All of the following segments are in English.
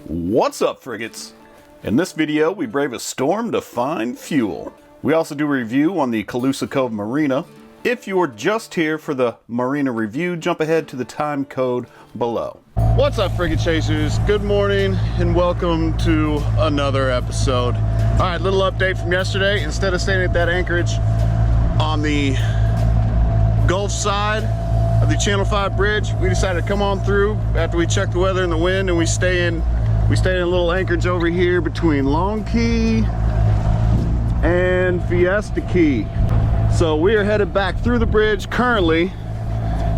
What's up, frigates? In this video, we brave a storm to find fuel. We also do a review on the Caloosa Cove Marina. If you are just here for the Marina review, jump ahead to the time code below. What's up, frigate chasers? Good morning and welcome to another episode. All right, little update from yesterday. Instead of staying at that anchorage on the Gulf side of the Channel 5 bridge, we decided to come on through after we checked the weather and the wind, and we stay in a little anchorage over here between Long Key and Fiesta Key. So we are headed back through the bridge currently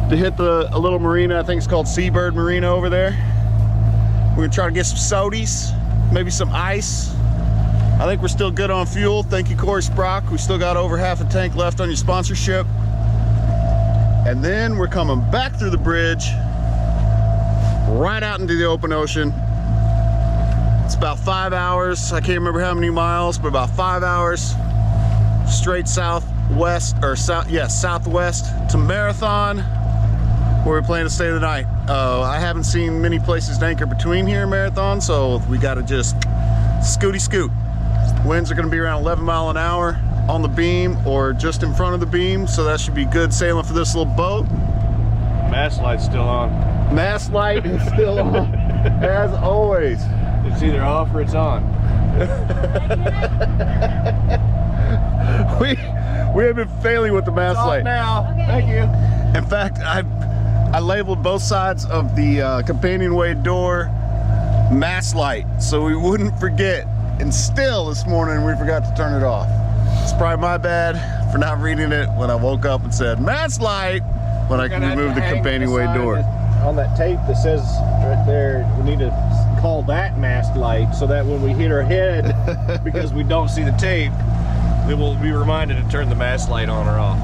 to hit a little marina. I think it's called Seabird Marina over there. We're gonna try to get some sodies, maybe some ice. I think we're still good on fuel. Thank you, Corey Sprock. We still got over half a tank left on your sponsorship. And then we're coming back through the bridge, right out into the open ocean. It's about 5 hours. I can't remember how many miles, but about 5 hours straight southwest to Marathon, where we plan to stay the night. I haven't seen many places to anchor between here and Marathon, so we got to just scooty scoot. Winds are going to be around 11 miles an hour on the beam or just in front of the beam, so that should be good sailing for this little boat. Mast light's still on. Mast light is still on, as always. It's either off or it's on. we have been failing with the mast light. Now, okay. Thank you. In fact, I labeled both sides of the companionway door mast light so we wouldn't forget. And still this morning we forgot to turn it off. It's probably my bad for not reading it when I woke up and said mast light when I can remove the companionway door. On that tape that says right there, we need to call that mast light so that when we hit our head, because we don't see the tape, we will be reminded to turn the mast light on or off.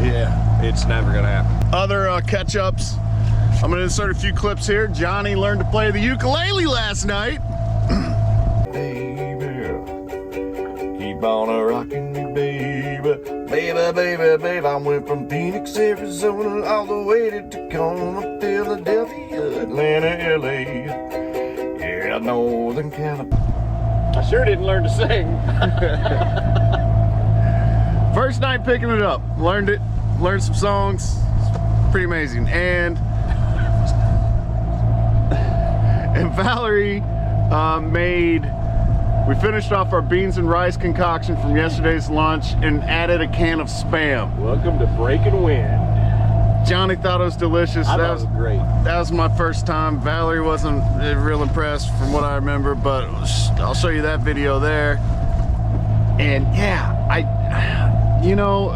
Yeah. It's never gonna happen. Other catch-ups. I'm gonna insert a few clips here. Johnny learned to play the ukulele last night. Keep on a rockin' me, baby. Baby, baby, baby. I went from Phoenix, Arizona, all the way to Tacoma, Philadelphia, Atlanta, LA. Yeah, Northern California. I sure didn't learn to sing. First night picking it up. Learned some songs. It's pretty amazing. And Valerie we finished off our beans and rice concoction from yesterday's lunch and added a can of Spam. Welcome to Breaking Wind. Johnny thought it was delicious. I thought it was great. That was my first time. Valerie wasn't real impressed from what I remember, but I'll show you that video there. And yeah,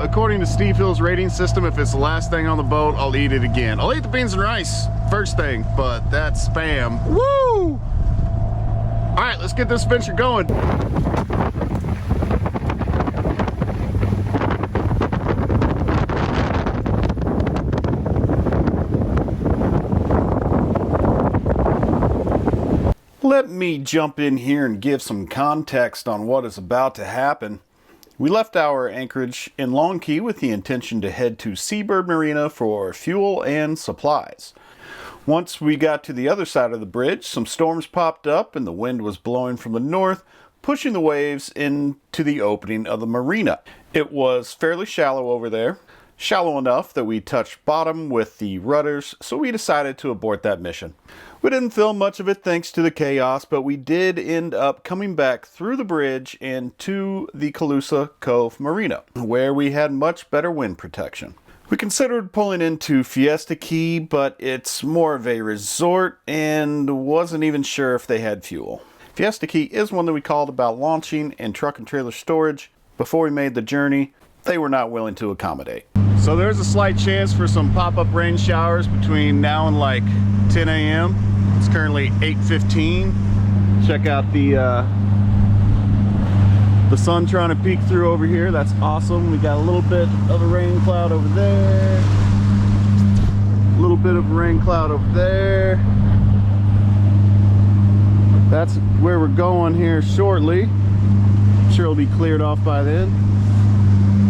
according to Steve Hill's rating system, if it's the last thing on the boat, I'll eat it again. I'll eat the beans and rice first thing, but that Spam, woo! All right, let's get this adventure going. Let me jump in here and give some context on what is about to happen. We left our anchorage in Long Key with the intention to head to Seabird Marina for fuel and supplies. Once we got to the other side of the bridge, some storms popped up and the wind was blowing from the north, pushing the waves into the opening of the marina. It was fairly shallow over there, shallow enough that we touched bottom with the rudders, so we decided to abort that mission. We didn't film much of it thanks to the chaos, but we did end up coming back through the bridge and to the Caloosa Cove Marina, where we had much better wind protection. We considered pulling into Fiesta Key, but it's more of a resort and wasn't even sure if they had fuel. Fiesta Key is one that we called about launching and truck and trailer storage. Before we made the journey, they were not willing to accommodate. So there's a slight chance for some pop-up rain showers between now and like 10 a.m. It's currently 8:15. Check out the sun trying to peek through over here. That's awesome. We got a little bit of a rain cloud over there. A little bit of a rain cloud over there. That's where we're going here shortly. I'm sure it'll be cleared off by then.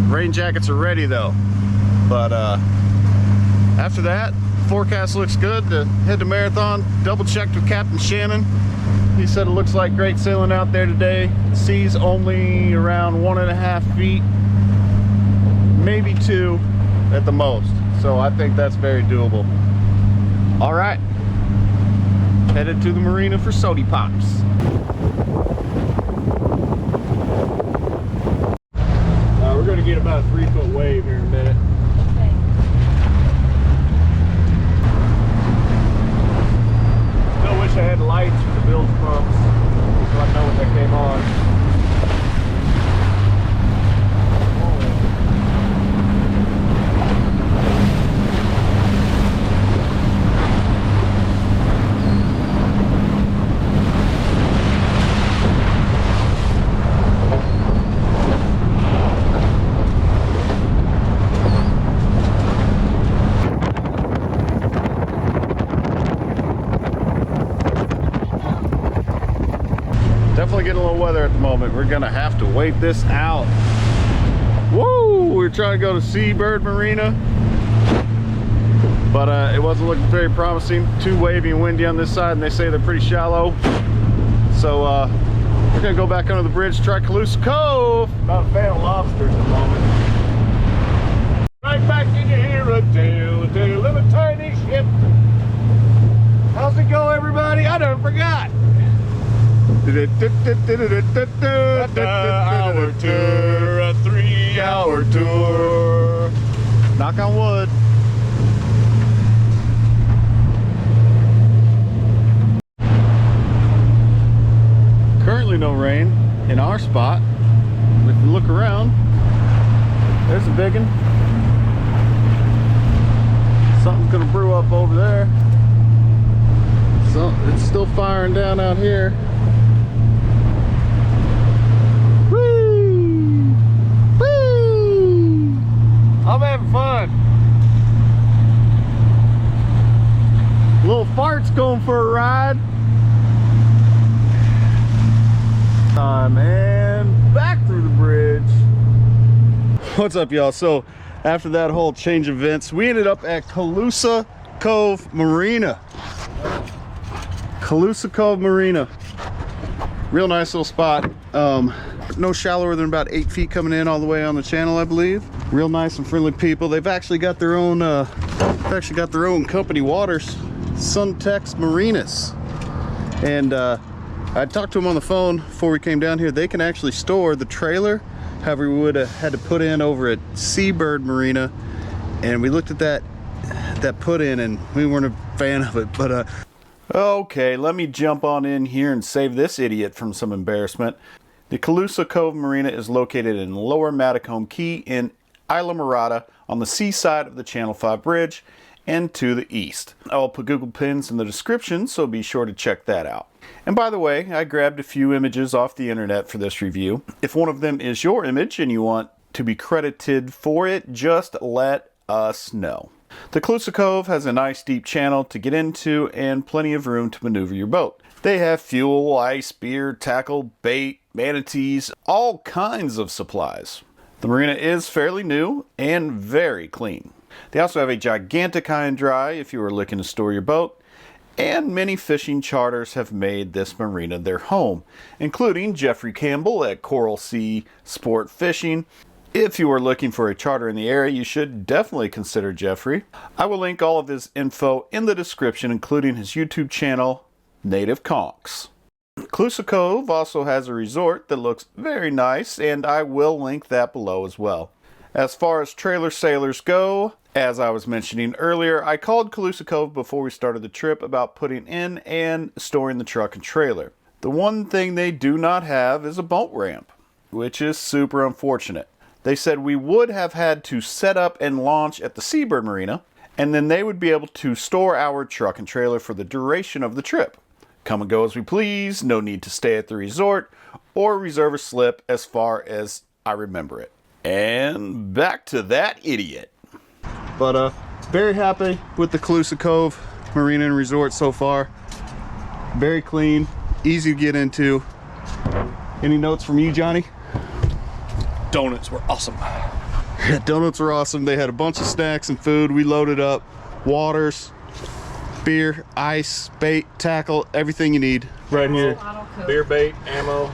Rain jackets are ready though. But after that, forecast looks good to head to Marathon. Double checked with Captain Shannon. He said it looks like great sailing out there today. The sea's only around 1.5 feet, maybe 2 at the most. So I think that's very doable. All right, headed to the marina for sody pops. We're gonna get about a 3-foot wave here in a minute. I wish I had lights for the bilge pumps, so I know when they came on. Definitely getting a little weather at the moment. We're gonna have to wait this out. Woo! We're trying to go to Seabird Marina, but it wasn't looking very promising. Too wavy and windy on this side, and they say they're pretty shallow. So we're gonna go back under the bridge, try Caloosa Cove. Not a fan of lobsters at the moment. Right back in your hear a tale of a tiny ship. How's it go, everybody? I done forgot. Hour tour, a 3-hour tour. Knock on wood. Currently no rain in our spot. If you look around, there's a big one. Something's gonna brew up over there. So it's still firing down out here. I'm having fun. Little fart's going for a ride. Time and back through the bridge. What's up, y'all? So after that whole change of events, we ended up at Caloosa Cove Marina. Caloosa Cove Marina. Real nice little spot. No shallower than about 8 feet coming in all the way on the channel, I believe. Real nice and friendly people. They've actually got their own company waters, Suntex Marinas. And I talked to them on the phone before we came down here. They can actually store the trailer, however we would have had to put in over at Seabird Marina. And we looked at that put in, and we weren't a fan of it, but okay, let me jump on in here and save this idiot from some embarrassment. The Caloosa Cove Marina is located in Lower Matacumbe Key in Islamorada on the seaside of the Channel 5 Bridge and to the east. I'll put Google pins in the description, so be sure to check that out. And by the way, I grabbed a few images off the internet for this review. If one of them is your image and you want to be credited for it, just let us know. The Caloosa Cove has a nice deep channel to get into and plenty of room to maneuver your boat. They have fuel, ice, beer, tackle, bait, manatees, all kinds of supplies. The marina is fairly new and very clean. They also have a gigantic high and dry if you are looking to store your boat, and many fishing charters have made this marina their home, including Jeffrey Campbell at Coral Sea Sport Fishing. If you are looking for a charter in the area, you should definitely consider Jeffrey. I will link all of his info in the description, including his YouTube channel, Native Conks. Caloosa Cove also has a resort that looks very nice, and I will link that below as well. As far as trailer sailors go, as I was mentioning earlier, I called Caloosa Cove before we started the trip about putting in and storing the truck and trailer. The one thing they do not have is a boat ramp, which is super unfortunate. They said we would have had to set up and launch at the Seabird Marina, and then they would be able to store our truck and trailer for the duration of the trip. Come and go as we please, no need to stay at the resort or reserve a slip as far as I remember it. And back to that idiot. But very happy with the Caloosa Cove Marina and Resort so far. Very clean, easy to get into. Any notes from you, Johnny? Donuts were awesome. Yeah, donuts were awesome. They had a bunch of snacks and food. We loaded up waters. beer, ice, bait, tackle, everything you need right here. Beer bait, ammo,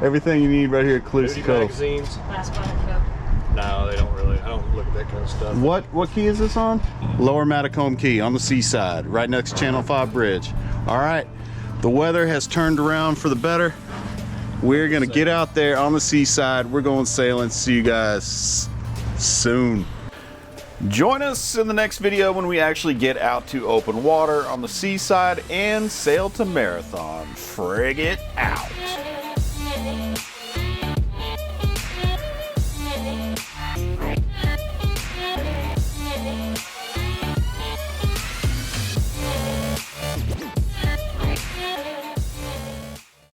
Everything you need right here at Caloosa nudity Cove. magazines. Last bottle Coke. No, they don't really. I don't look at that kind of stuff. What key is this on? Lower Matacumbe Key on the seaside, right next to Channel 5 Bridge. All right, the weather has turned around for the better. We're gonna get out there on the seaside. We're going sailing. See you guys soon. Join us in the next video when we actually get out to open water on the seaside and sail to Marathon. Frigate out.